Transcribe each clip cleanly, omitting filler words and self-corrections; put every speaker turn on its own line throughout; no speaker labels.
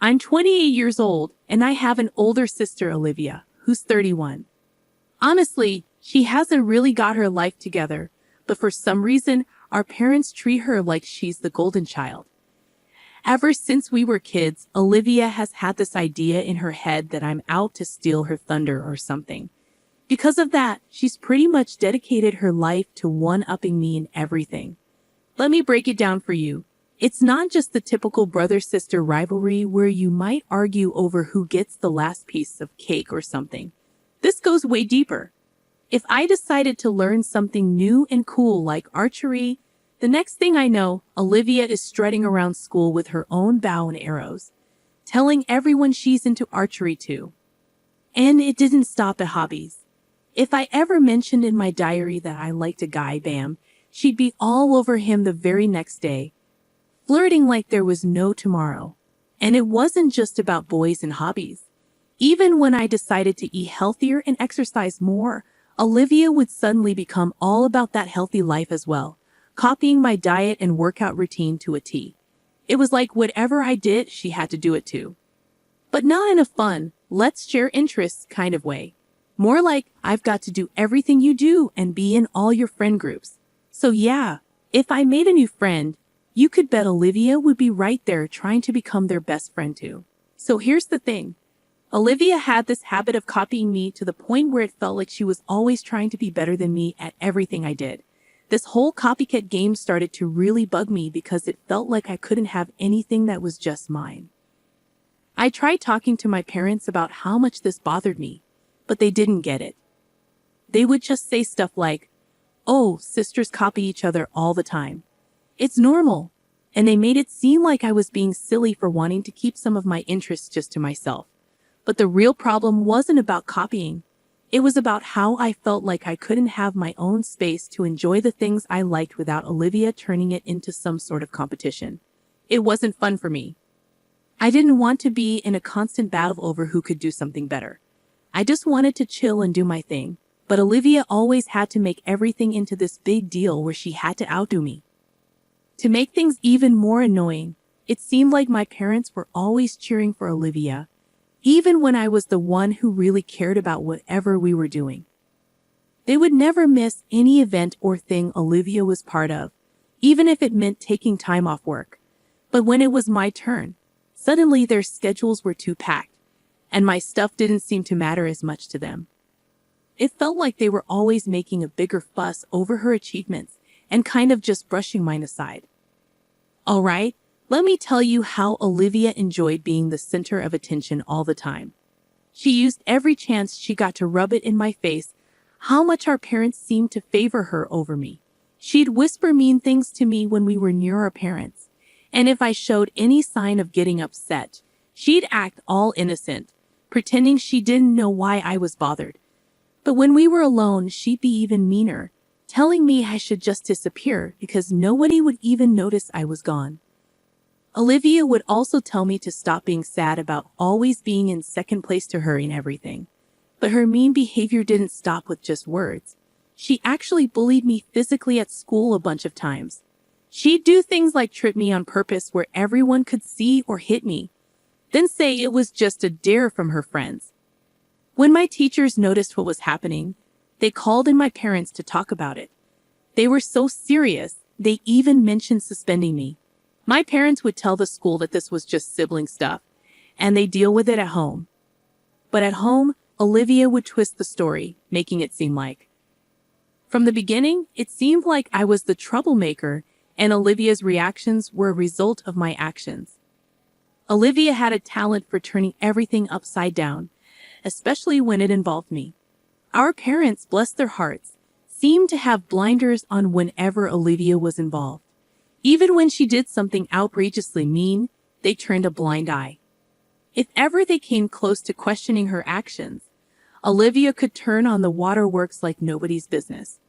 I'm 28 years old, and I have an older sister, Olivia, who's 31. Honestly, she hasn't really got her life together, but for some reason, our parents treat her like she's the golden child. Ever since we were kids, Olivia has had this idea in her head that I'm out to steal her thunder or something. Because of that, she's pretty much dedicated her life to one-upping me in everything. Let me break it down for you. It's not just the typical brother-sister rivalry where you might argue over who gets the last piece of cake or something. This goes way deeper. If I decided to learn something new and cool like archery, the next thing I know, Olivia is strutting around school with her own bow and arrows, telling everyone she's into archery too. And it didn't stop at hobbies. If I ever mentioned in my diary that I liked a guy, bam, she'd be all over him the very next day, flirting like there was no tomorrow. And it wasn't just about boys and hobbies. Even when I decided to eat healthier and exercise more, Olivia would suddenly become all about that healthy life as well, copying my diet and workout routine to a T. It was like whatever I did, she had to do it too. But not in a fun, let's share interests kind of way. More like, I've got to do everything you do and be in all your friend groups. So yeah, if I made a new friend, you could bet Olivia would be right there trying to become their best friend too. So here's the thing. Olivia had this habit of copying me to the point where it felt like she was always trying to be better than me at everything I did. This whole copycat game started to really bug me because it felt like I couldn't have anything that was just mine. I tried talking to my parents about how much this bothered me, but they didn't get it. They would just say stuff like, "Oh, sisters copy each other all the time. It's normal." And they made it seem like I was being silly for wanting to keep some of my interests just to myself. But the real problem wasn't about copying. It was about how I felt like I couldn't have my own space to enjoy the things I liked without Olivia turning it into some sort of competition. It wasn't fun for me. I didn't want to be in a constant battle over who could do something better. I just wanted to chill and do my thing, but Olivia always had to make everything into this big deal where she had to outdo me. To make things even more annoying, it seemed like my parents were always cheering for Olivia, even when I was the one who really cared about whatever we were doing. They would never miss any event or thing Olivia was part of, even if it meant taking time off work. But when it was my turn, suddenly their schedules were too packed, and my stuff didn't seem to matter as much to them. It felt like they were always making a bigger fuss over her achievements and kind of just brushing mine aside. All right, let me tell you how Olivia enjoyed being the center of attention all the time. She used every chance she got to rub it in my face how much our parents seemed to favor her over me. She'd whisper mean things to me when we were near our parents, and if I showed any sign of getting upset, she'd act all innocent, pretending she didn't know why I was bothered. But when we were alone, she'd be even meaner, telling me I should just disappear because nobody would even notice I was gone. Olivia would also tell me to stop being sad about always being in second place to her in everything. But her mean behavior didn't stop with just words. She actually bullied me physically at school a bunch of times. She'd do things like trip me on purpose where everyone could see or hit me, then say it was just a dare from her friends. When my teachers noticed what was happening, they called in my parents to talk about it. They were so serious, they even mentioned suspending me. My parents would tell the school that this was just sibling stuff, and they deal with it at home. But at home, Olivia would twist the story, making it seem like. From the beginning, it seemed like I was the troublemaker, and Olivia's reactions were a result of my actions. Olivia had a talent for turning everything upside down, especially when it involved me. Our parents, bless their hearts, seemed to have blinders on whenever Olivia was involved. Even when she did something outrageously mean, they turned a blind eye. If ever they came close to questioning her actions, Olivia could turn on the waterworks like nobody's business.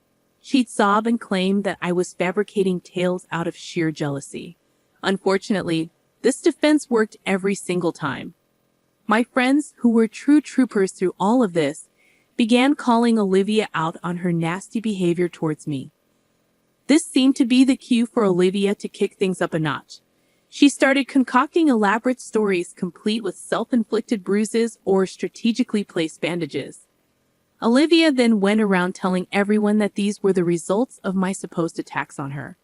She'd sob and claim that I was fabricating tales out of sheer jealousy. Unfortunately, this defense worked every single time. My friends, who were true troopers through all of this, began calling Olivia out on her nasty behavior towards me. This seemed to be the cue for Olivia to kick things up a notch. She started concocting elaborate stories complete with self-inflicted bruises or strategically placed bandages. Olivia then went around telling everyone that these were the results of my supposed attacks on her.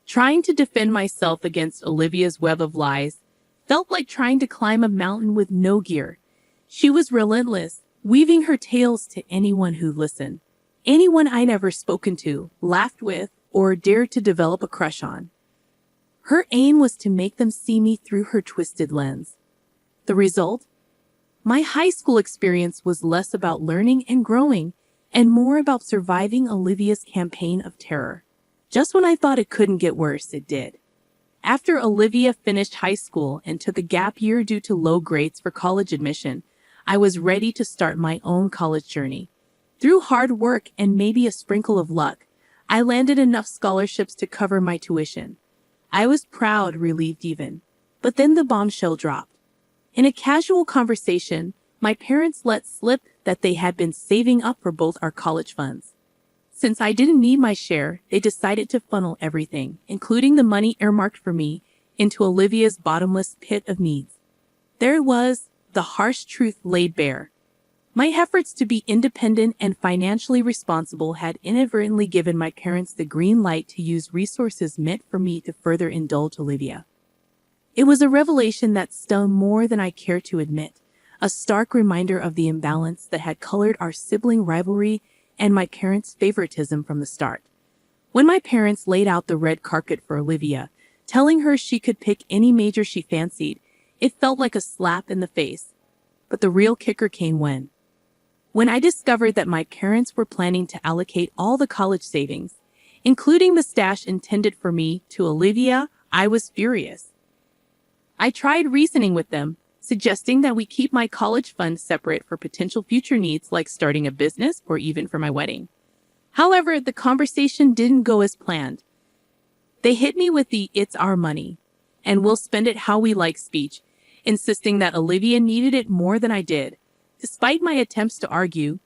Trying to defend myself against Olivia's web of lies felt like trying to climb a mountain with no gear. She was relentless, weaving her tales to anyone who listened. Anyone I'd ever spoken to, laughed with, or dared to develop a crush on. Her aim was to make them see me through her twisted lens. The result? My high school experience was less about learning and growing, and more about surviving Olivia's campaign of terror. Just when I thought it couldn't get worse, it did. After Olivia finished high school and took a gap year due to low grades for college admission, I was ready to start my own college journey. Through hard work and maybe a sprinkle of luck, I landed enough scholarships to cover my tuition. I was proud, relieved even. But then the bombshell dropped. In a casual conversation, my parents let slip that they had been saving up for both our college funds. Since I didn't need my share, they decided to funnel everything, including the money earmarked for me, into Olivia's bottomless pit of needs. There it was, the harsh truth laid bare. My efforts to be independent and financially responsible had inadvertently given my parents the green light to use resources meant for me to further indulge Olivia. It was a revelation that stung more than I cared to admit, a stark reminder of the imbalance that had colored our sibling rivalry and my parents' favoritism from the start. When my parents laid out the red carpet for Olivia, telling her she could pick any major she fancied, it felt like a slap in the face. But the real kicker came when I discovered that my parents were planning to allocate all the college savings, including the stash intended for me, to Olivia. I was furious. I tried reasoning with them, suggesting that we keep my college fund separate for potential future needs like starting a business or even for my wedding. However, the conversation didn't go as planned. They hit me with the "it's our money, and we'll spend it how we like" speech, insisting that Olivia needed it more than I did. Despite my attempts to argue,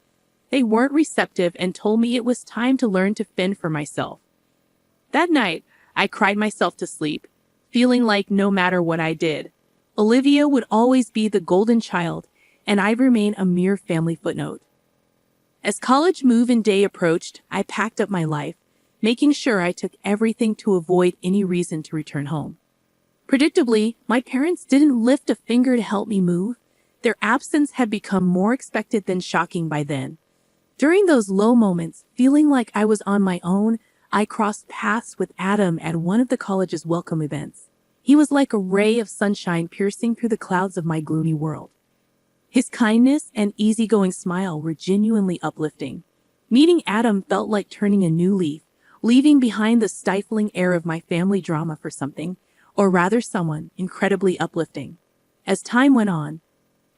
they weren't receptive and told me it was time to learn to fend for myself. That night, I cried myself to sleep, feeling like no matter what I did, Olivia would always be the golden child, and I'd remain a mere family footnote. As college move-in day approached, I packed up my life, making sure I took everything to avoid any reason to return home. Predictably, my parents didn't lift a finger to help me move. Their absence had become more expected than shocking by then. During those low moments, feeling like I was on my own, I crossed paths with Adam at one of the college's welcome events. He was like a ray of sunshine piercing through the clouds of my gloomy world. His kindness and easygoing smile were genuinely uplifting. Meeting Adam felt like turning a new leaf, leaving behind the stifling air of my family drama for something, or rather someone, incredibly uplifting. As time went on,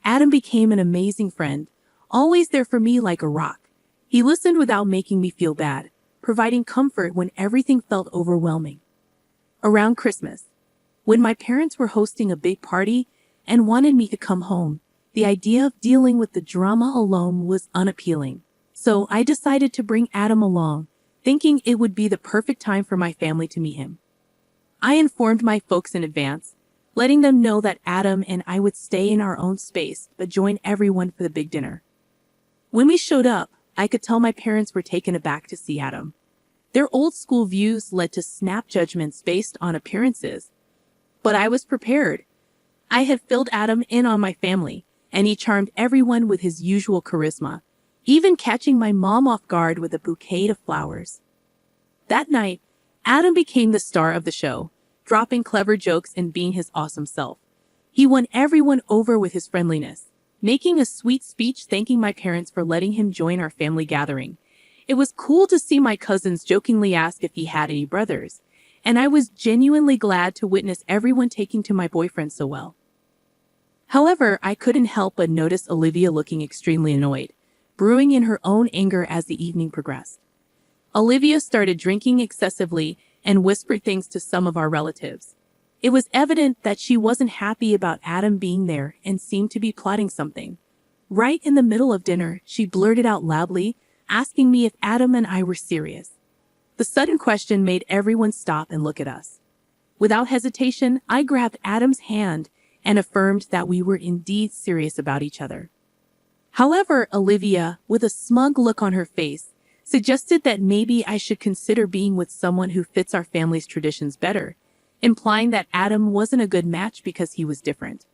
Adam became an amazing friend, always there for me like a rock. He listened without making me feel bad, providing comfort when everything felt overwhelming. Around Christmas, when my parents were hosting a big party and wanted me to come home, the idea of dealing with the drama alone was unappealing. So I decided to bring Adam along, thinking it would be the perfect time for my family to meet him. I informed my folks in advance, letting them know that Adam and I would stay in our own space but join everyone for the big dinner. When we showed up, I could tell my parents were taken aback to see Adam. Their old-school views led to snap judgments based on appearances. But I was prepared. I had filled Adam in on my family, and he charmed everyone with his usual charisma, even catching my mom off guard with a bouquet of flowers. That night, Adam became the star of the show, dropping clever jokes and being his awesome self. He won everyone over with his friendliness, making a sweet speech thanking my parents for letting him join our family gathering. It was cool to see my cousins jokingly ask if he had any brothers, and I was genuinely glad to witness everyone taking to my boyfriend so well. However, I couldn't help but notice Olivia looking extremely annoyed, brewing in her own anger as the evening progressed. Olivia started drinking excessively and whispered things to some of our relatives. It was evident that she wasn't happy about Adam being there and seemed to be plotting something. Right in the middle of dinner, she blurted out loudly, asking me if Adam and I were serious. The sudden question made everyone stop and look at us. Without hesitation, I grabbed Adam's hand and affirmed that we were indeed serious about each other. However, Olivia, with a smug look on her face, suggested that maybe I should consider being with someone who fits our family's traditions better, implying that Adam wasn't a good match because he was different.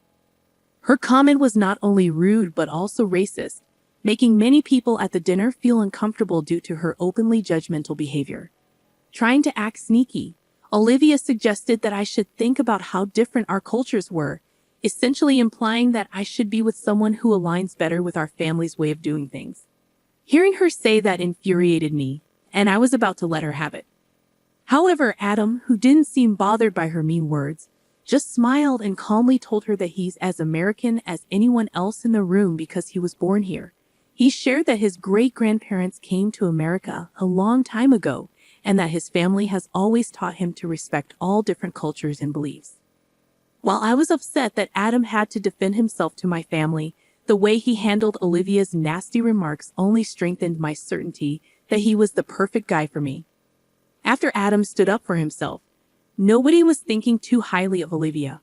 Her comment was not only rude but also racist, making many people at the dinner feel uncomfortable due to her openly judgmental behavior. Trying to act sneaky, Olivia suggested that I should think about how different our cultures were, essentially implying that I should be with someone who aligns better with our family's way of doing things. Hearing her say that infuriated me, and I was about to let her have it. However, Adam, who didn't seem bothered by her mean words, just smiled and calmly told her that he's as American as anyone else in the room because he was born here. He shared that his great-grandparents came to America a long time ago, and that his family has always taught him to respect all different cultures and beliefs. While I was upset that Adam had to defend himself to my family, the way he handled Olivia's nasty remarks only strengthened my certainty that he was the perfect guy for me. After Adam stood up for himself, nobody was thinking too highly of Olivia.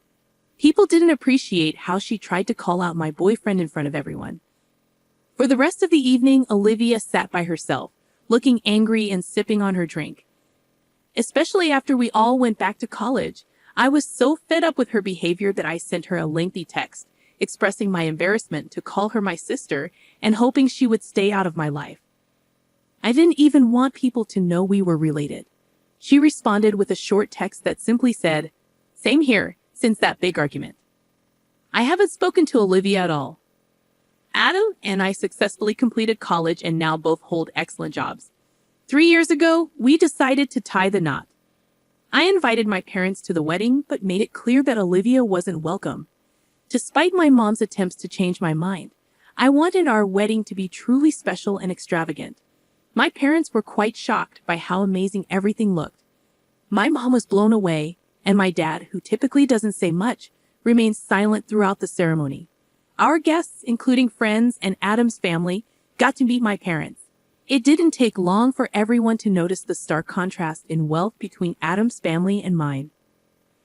People didn't appreciate how she tried to call out my boyfriend in front of everyone. For the rest of the evening, Olivia sat by herself, looking angry and sipping on her drink. Especially after we all went back to college, I was so fed up with her behavior that I sent her a lengthy text, expressing my embarrassment to call her my sister and hoping she would stay out of my life. I didn't even want people to know we were related. She responded with a short text that simply said, "Same here, since that big argument." I haven't spoken to Olivia at all. Adam and I successfully completed college and now both hold excellent jobs. 3 years ago, we decided to tie the knot. I invited my parents to the wedding, but made it clear that Olivia wasn't welcome. Despite my mom's attempts to change my mind, I wanted our wedding to be truly special and extravagant. My parents were quite shocked by how amazing everything looked. My mom was blown away, and my dad, who typically doesn't say much, remained silent throughout the ceremony. Our guests, including friends and Adam's family, got to meet my parents. It didn't take long for everyone to notice the stark contrast in wealth between Adam's family and mine.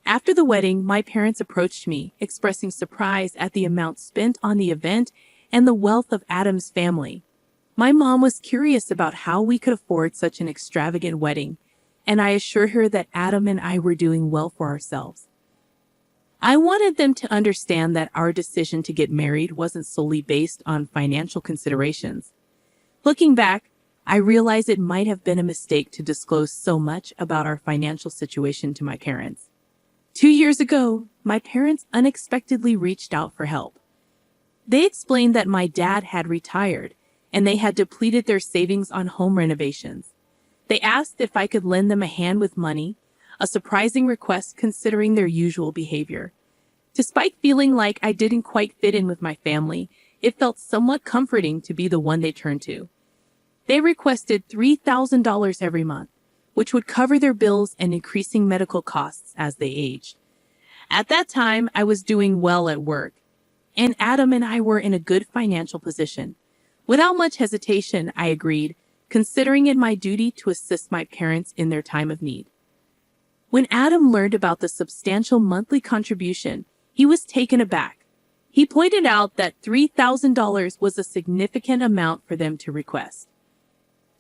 After the wedding, my parents approached me, expressing surprise at the amount spent on the event and the wealth of Adam's family. My mom was curious about how we could afford such an extravagant wedding, and I assured her that Adam and I were doing well for ourselves. I wanted them to understand that our decision to get married wasn't solely based on financial considerations. Looking back, I realize it might have been a mistake to disclose so much about our financial situation to my parents. 2 years ago, my parents unexpectedly reached out for help. They explained that my dad had retired and they had depleted their savings on home renovations. They asked if I could lend them a hand with money, a surprising request considering their usual behavior. Despite feeling like I didn't quite fit in with my family, it felt somewhat comforting to be the one they turned to. They requested $3,000 every month, which would cover their bills and increasing medical costs as they aged. At that time, I was doing well at work, and Adam and I were in a good financial position. Without much hesitation, I agreed, considering it my duty to assist my parents in their time of need. When Adam learned about the substantial monthly contribution, he was taken aback. He pointed out that $3,000 was a significant amount for them to request.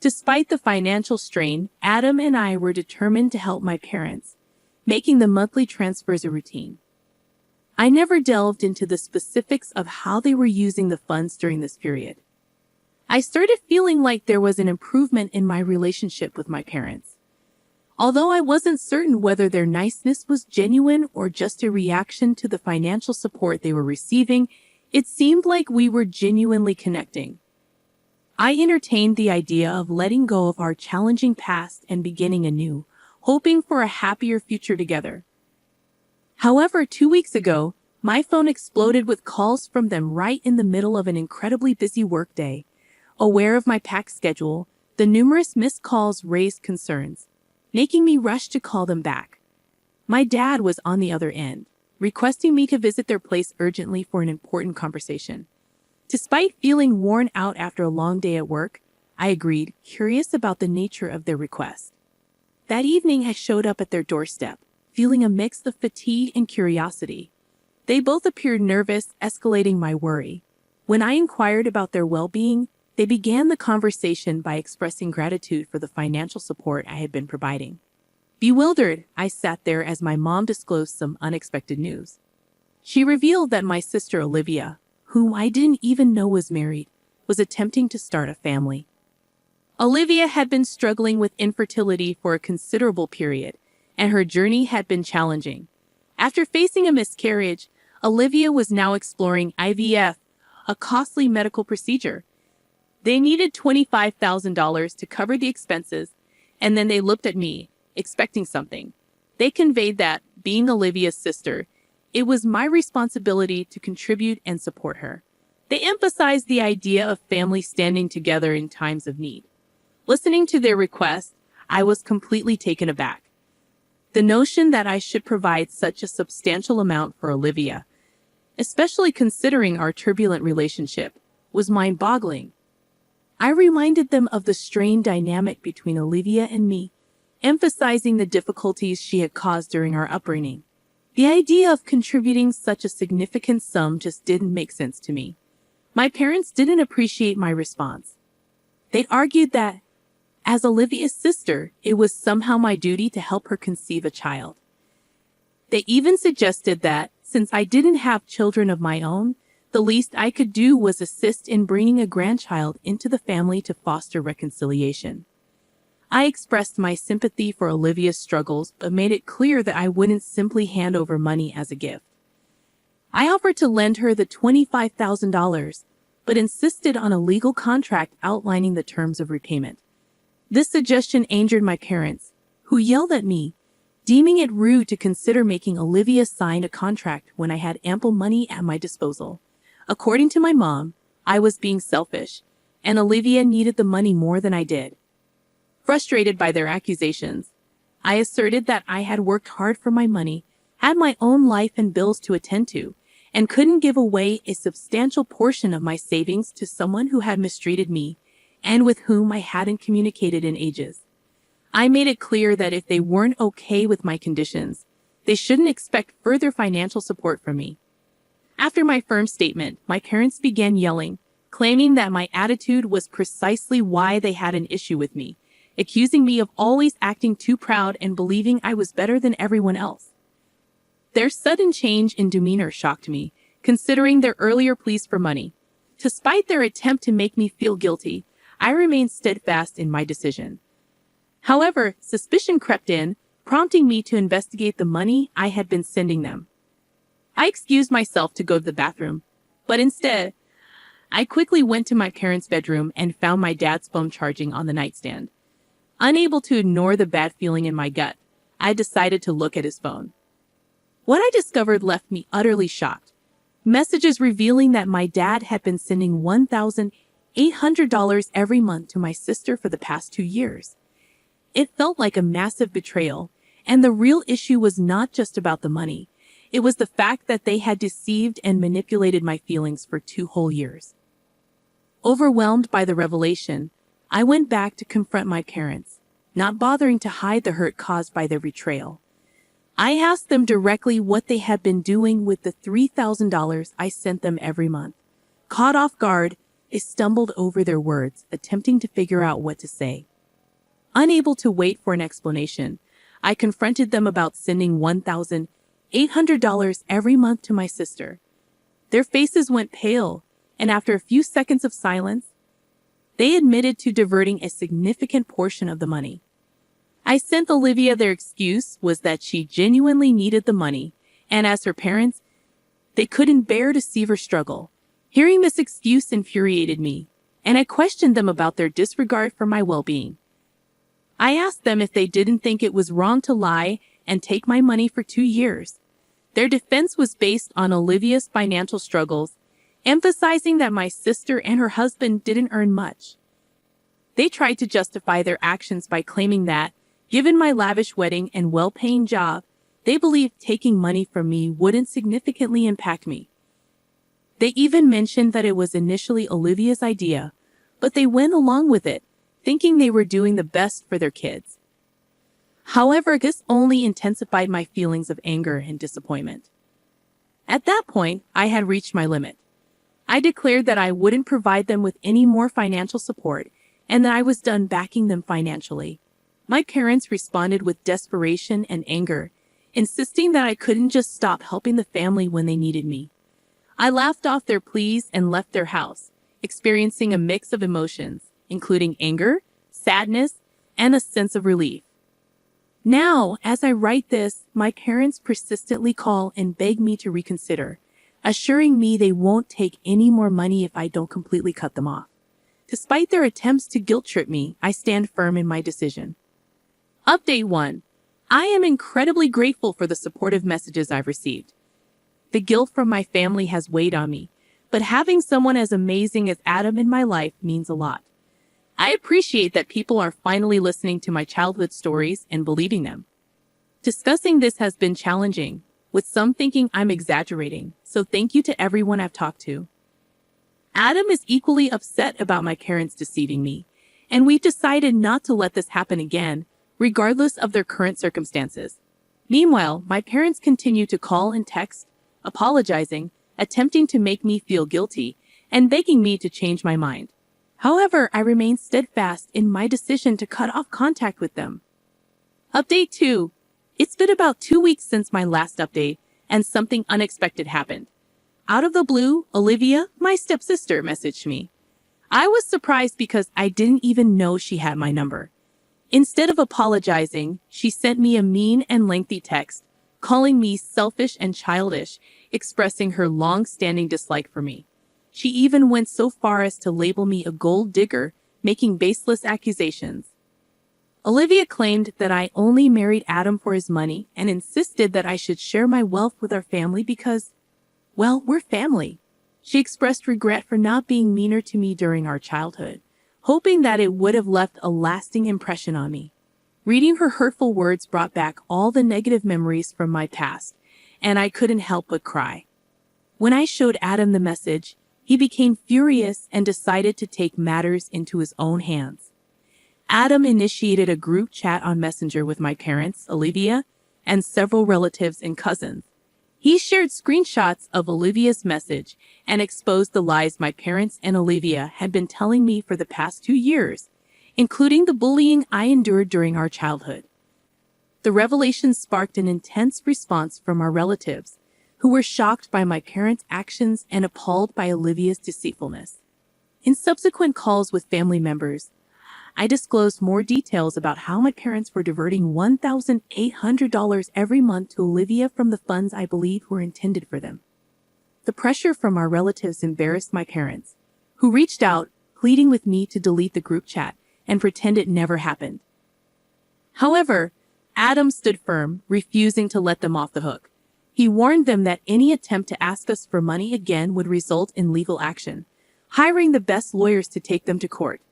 Despite the financial strain, Adam and I were determined to help my parents, making the monthly transfers a routine. I never delved into the specifics of how they were using the funds during this period. I started feeling like there was an improvement in my relationship with my parents. Although I wasn't certain whether their niceness was genuine or just a reaction to the financial support they were receiving, it seemed like we were genuinely connecting. I entertained the idea of letting go of our challenging past and beginning anew, hoping for a happier future together. However, 2 weeks ago, my phone exploded with calls from them right in the middle of an incredibly busy workday. Aware of my packed schedule, the numerous missed calls raised concerns, making me rush to call them back. My dad was on the other end, requesting me to visit their place urgently for an important conversation. Despite feeling worn out after a long day at work, I agreed, curious about the nature of their request. That evening, I showed up at their doorstep, feeling a mix of fatigue and curiosity. They both appeared nervous, escalating my worry. When I inquired about their well-being, they began the conversation by expressing gratitude for the financial support I had been providing. Bewildered, I sat there as my mom disclosed some unexpected news. She revealed that my sister Olivia, whom I didn't even know was married, was attempting to start a family. Olivia had been struggling with infertility for a considerable period, and her journey had been challenging. After facing a miscarriage, Olivia was now exploring IVF, a costly medical procedure. They needed $25,000 to cover the expenses, and then they looked at me, expecting something. They conveyed that, being Olivia's sister, it was my responsibility to contribute and support her. They emphasized the idea of family standing together in times of need. Listening to their request, I was completely taken aback. The notion that I should provide such a substantial amount for Olivia, especially considering our turbulent relationship, was mind-boggling. I reminded them of the strained dynamic between Olivia and me, emphasizing the difficulties she had caused during our upbringing. The idea of contributing such a significant sum just didn't make sense to me. My parents didn't appreciate my response. They argued that, as Olivia's sister, it was somehow my duty to help her conceive a child. They even suggested that, since I didn't have children of my own, the least I could do was assist in bringing a grandchild into the family to foster reconciliation. I expressed my sympathy for Olivia's struggles, but made it clear that I wouldn't simply hand over money as a gift. I offered to lend her the $25,000, but insisted on a legal contract outlining the terms of repayment. This suggestion angered my parents, who yelled at me, deeming it rude to consider making Olivia sign a contract when I had ample money at my disposal. According to my mom, I was being selfish, and Olivia needed the money more than I did. Frustrated by their accusations, I asserted that I had worked hard for my money, had my own life and bills to attend to, and couldn't give away a substantial portion of my savings to someone who had mistreated me and with whom I hadn't communicated in ages. I made it clear that if they weren't okay with my conditions, they shouldn't expect further financial support from me. After my firm statement, my parents began yelling, claiming that my attitude was precisely why they had an issue with me, accusing me of always acting too proud and believing I was better than everyone else. Their sudden change in demeanor shocked me, considering their earlier pleas for money. Despite their attempt to make me feel guilty, I remained steadfast in my decision. However, suspicion crept in, prompting me to investigate the money I had been sending them. I excused myself to go to the bathroom, but instead, I quickly went to my parents' bedroom and found my dad's phone charging on the nightstand. Unable to ignore the bad feeling in my gut, I decided to look at his phone. What I discovered left me utterly shocked. Messages revealing that my dad had been sending $1,800 every month to my sister for the past 2 years. It felt like a massive betrayal, and the real issue was not just about the money. It was the fact that they had deceived and manipulated my feelings for 2 whole years. Overwhelmed by the revelation, I went back to confront my parents, not bothering to hide the hurt caused by their betrayal. I asked them directly what they had been doing with the $3,000 I sent them every month. Caught off guard, I stumbled over their words, attempting to figure out what to say. Unable to wait for an explanation, I confronted them about sending $1,800 every month to my sister. Their faces went pale, and after a few seconds of silence, they admitted to diverting a significant portion of the money. I sent Olivia their excuse was that she genuinely needed the money, and as her parents, they couldn't bear to see her struggle. Hearing this excuse infuriated me, and I questioned them about their disregard for my well-being. I asked them if they didn't think it was wrong to lie and take my money for 2 years. Their defense was based on Olivia's financial struggles, emphasizing that my sister and her husband didn't earn much. They tried to justify their actions by claiming that, given my lavish wedding and well-paying job, they believed taking money from me wouldn't significantly impact me. They even mentioned that it was initially Olivia's idea, but they went along with it, thinking they were doing the best for their kids. However, this only intensified my feelings of anger and disappointment. At that point, I had reached my limit. I declared that I wouldn't provide them with any more financial support and that I was done backing them financially. My parents responded with desperation and anger, insisting that I couldn't just stop helping the family when they needed me. I laughed off their pleas and left their house, experiencing a mix of emotions, including anger, sadness, and a sense of relief. Now, as I write this, my parents persistently call and beg me to reconsider, assuring me they won't take any more money if I don't completely cut them off. Despite their attempts to guilt-trip me, I stand firm in my decision. Update 1. I am incredibly grateful for the supportive messages I've received. The guilt from my family has weighed on me, but having someone as amazing as Adam in my life means a lot. I appreciate that people are finally listening to my childhood stories and believing them. Discussing this has been challenging, with some thinking I'm exaggerating, so thank you to everyone I've talked to. Adam is equally upset about my parents deceiving me, and we've decided not to let this happen again, regardless of their current circumstances. Meanwhile, my parents continue to call and text, apologizing, attempting to make me feel guilty, and begging me to change my mind. However, I remain steadfast in my decision to cut off contact with them. Update 2. It's been about 2 weeks since my last update, and something unexpected happened. Out of the blue, Olivia, my stepsister, messaged me. I was surprised because I didn't even know she had my number. Instead of apologizing, she sent me a mean and lengthy text, calling me selfish and childish, expressing her long-standing dislike for me. She even went so far as to label me a gold digger, making baseless accusations. Olivia claimed that I only married Adam for his money and insisted that I should share my wealth with our family because, well, we're family. She expressed regret for not being meaner to me during our childhood, hoping that it would have left a lasting impression on me. Reading her hurtful words brought back all the negative memories from my past, and I couldn't help but cry. When I showed Adam the message, he became furious and decided to take matters into his own hands. Adam initiated a group chat on Messenger with my parents, Olivia, and several relatives and cousins. He shared screenshots of Olivia's message and exposed the lies my parents and Olivia had been telling me for the past 2 years, including the bullying I endured during our childhood. The revelations sparked an intense response from our relatives, who were shocked by my parents' actions and appalled by Olivia's deceitfulness. In subsequent calls with family members, I disclosed more details about how my parents were diverting $1,800 every month to Olivia from the funds I believed were intended for them. The pressure from our relatives embarrassed my parents, who reached out, pleading with me to delete the group chat and pretend it never happened. However, Adam stood firm, refusing to let them off the hook. He warned them that any attempt to ask us for money again would result in legal action, hiring the best lawyers to take them to court.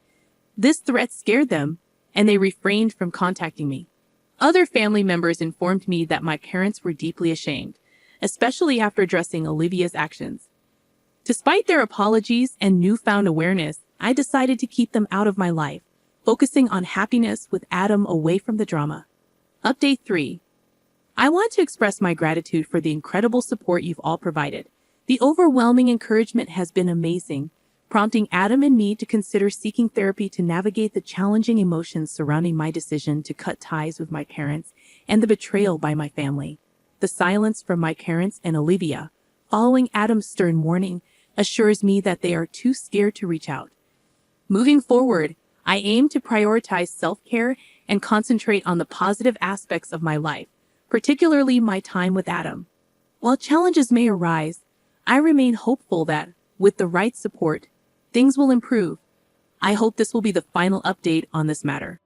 This threat scared them, and they refrained from contacting me. Other family members informed me that my parents were deeply ashamed, especially after addressing Olivia's actions. Despite their apologies and newfound awareness, I decided to keep them out of my life, focusing on happiness with Adam away from the drama. Update 3. I want to express my gratitude for the incredible support you've all provided. The overwhelming encouragement has been amazing, prompting Adam and me to consider seeking therapy to navigate the challenging emotions surrounding my decision to cut ties with my parents and the betrayal by my family. The silence from my parents and Olivia, following Adam's stern warning, assures me that they are too scared to reach out. Moving forward, I aim to prioritize self-care and concentrate on the positive aspects of my life, particularly my time with Adam. While challenges may arise, I remain hopeful that, with the right support, things will improve. I hope this will be the final update on this matter.